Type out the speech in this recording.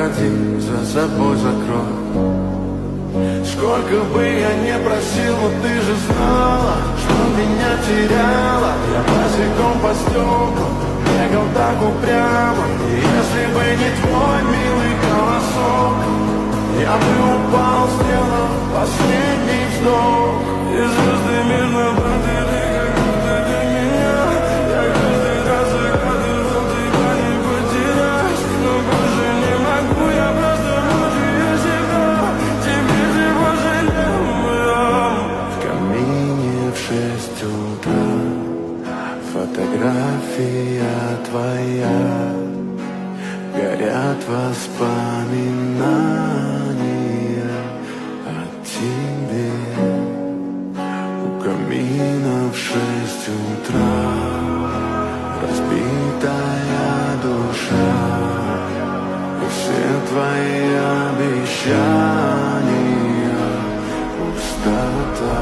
огради, за собой закрой. Сколько бы я не просил, но ты же знала, что меня теряла. Я босиком по стеклам бегал так упрямо. И если бы не твой милый голосок, я бы упал, сделав последний вздох. И звезды мирно падали, как будто для меня. Я каждый раз загадывал, тебя не потерять. Но больше не могу, я просто мучаю себя. Теперь ты пожалел. В камине в 6 утра фотография твоя. Горят воспоминания о тебе. У камина в 6 утра разбитая душа. И все твои обещания пустота.